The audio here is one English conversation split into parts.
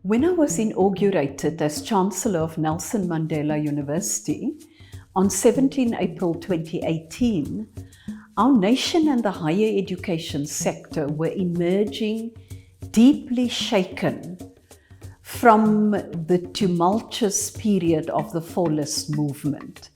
When I was inaugurated as Chancellor of Nelson Mandela University on 17 April 2018, our nation and the higher education sector were emerging deeply shaken from the tumultuous period of the Fallist movement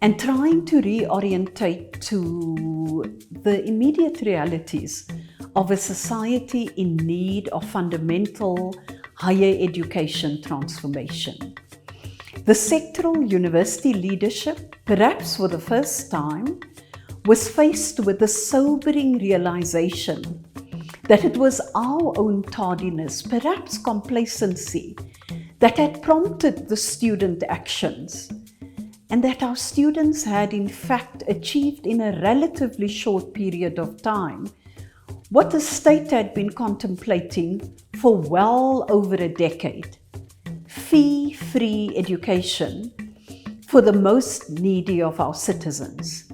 and trying to reorientate to the immediate realities of a society in need of fundamental higher education transformation. The sectoral university leadership, perhaps for the first time, was faced with the sobering realization that it was our own tardiness, perhaps complacency, that had prompted the student actions, and that our students had in fact achieved in a relatively short period of time what the state had been contemplating for well over a decade: fee-free education for the most needy of our citizens.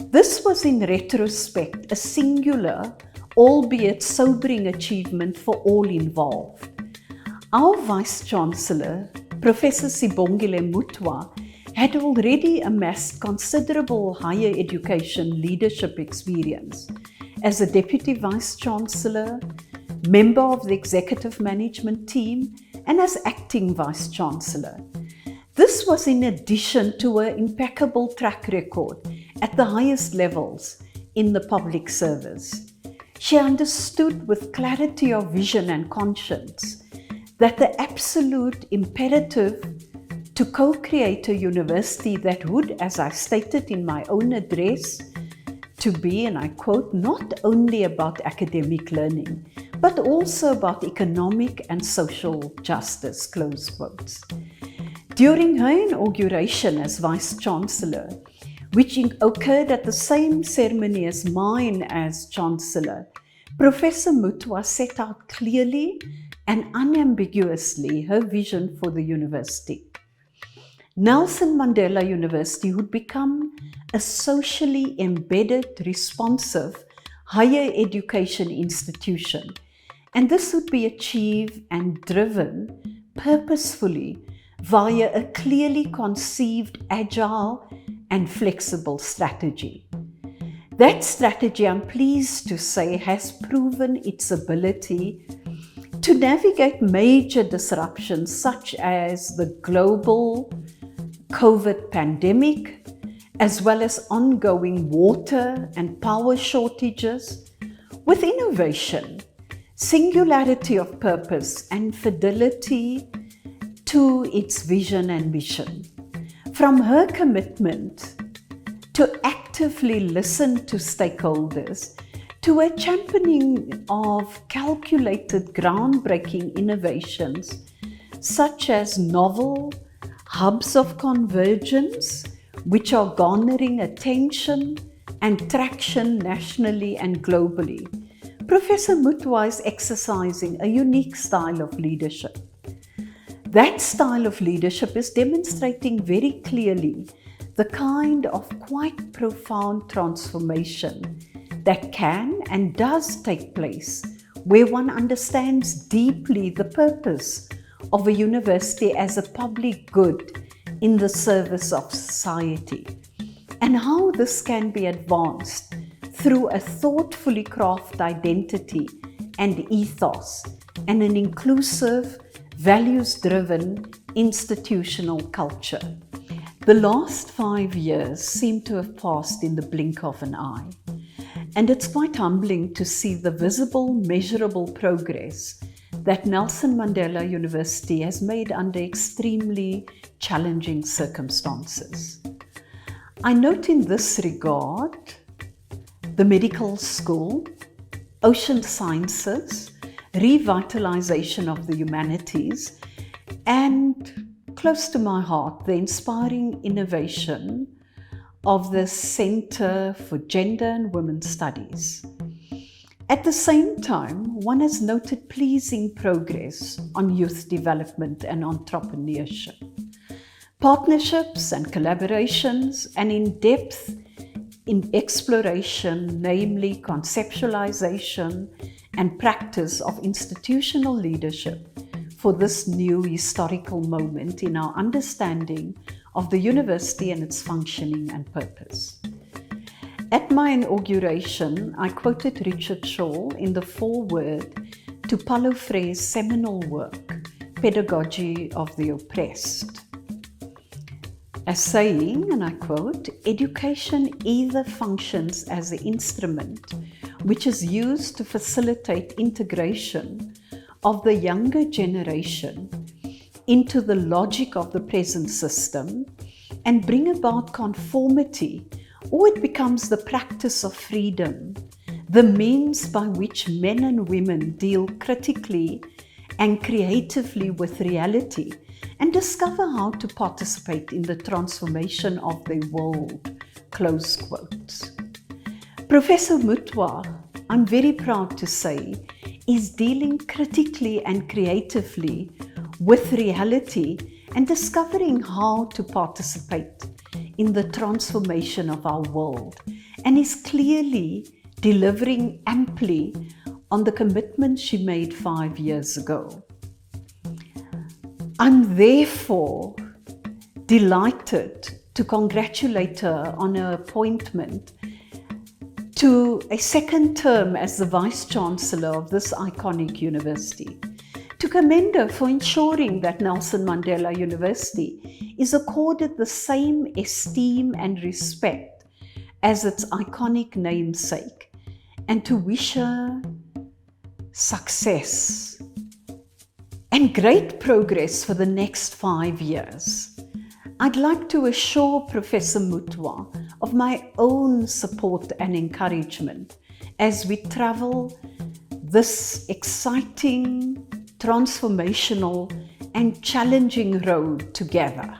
This was in retrospect a singular, albeit sobering achievement for all involved. Our Vice-Chancellor, Professor Sibongile Muthwa, had already amassed considerable higher education leadership experience as a Deputy Vice-Chancellor, member of the Executive Management Team, and as Acting Vice-Chancellor. This was in addition to her impeccable track record at the highest levels in the public service. She understood with clarity of vision and conscience that the absolute imperative to co-create a university that would, as I stated in my own address, to be, and I quote, not only about academic learning, but also about economic and social justice, close quotes. During her inauguration as Vice-Chancellor, which occurred at the same ceremony as mine as Chancellor, Professor Muthwa set out clearly and unambiguously her vision for the university. Nelson Mandela University would become a socially embedded, responsive higher education institution, and this would be achieved and driven purposefully via a clearly conceived, agile and flexible strategy. That strategy, I'm pleased to say, has proven its ability to navigate major disruptions such as the global COVID pandemic, as well as ongoing water and power shortages, with innovation, singularity of purpose, and fidelity to its vision and mission. From her commitment to actively listen to stakeholders, to a championing of calculated, groundbreaking innovations, such as novel hubs of convergence, which are garnering attention and traction nationally and globally, Professor Muthwa is exercising a unique style of leadership. That style of leadership is demonstrating very clearly the kind of quite profound transformation that can and does take place where one understands deeply the purpose of a university as a public good in the service of society, and how this can be advanced through a thoughtfully crafted identity and ethos and an inclusive, values-driven institutional culture. The last 5 years seem to have passed in the blink of an eye, and it's quite humbling to see the visible, measurable progress that Nelson Mandela University has made under extremely challenging circumstances. I note in this regard the medical school, ocean sciences, revitalization of the humanities, and close to my heart, the inspiring innovation of the Center for Gender and Women's Studies. At the same time, one has noted pleasing progress on youth development and entrepreneurship, partnerships and collaborations, and in-depth exploration, namely conceptualization and practice of institutional leadership for this new historical moment in our understanding of the university and its functioning and purpose. At my inauguration, I quoted Richard Shaw in the foreword to Paulo Freire's seminal work, Pedagogy of the Oppressed, as saying, and I quote, "Education either functions as an instrument which is used to facilitate integration of the younger generation into the logic of the present system and bring about conformity, or it becomes the practice of freedom, the means by which men and women deal critically and creatively with reality and discover how to participate in the transformation of their world," close quotes. Professor Muthwa, I'm very proud to say, is dealing critically and creatively with reality and discovering how to participate in the transformation of our world, and is clearly delivering amply on the commitment she made 5 years ago. I'm therefore delighted to congratulate her on her appointment to a second term as the Vice-Chancellor of this iconic university, to commend her for ensuring that Nelson Mandela University is accorded the same esteem and respect as its iconic namesake, and to wish her success and great progress for the next 5 years. I'd like to assure Professor Muthwa of my own support and encouragement as we travel this exciting, transformational, and challenging road together.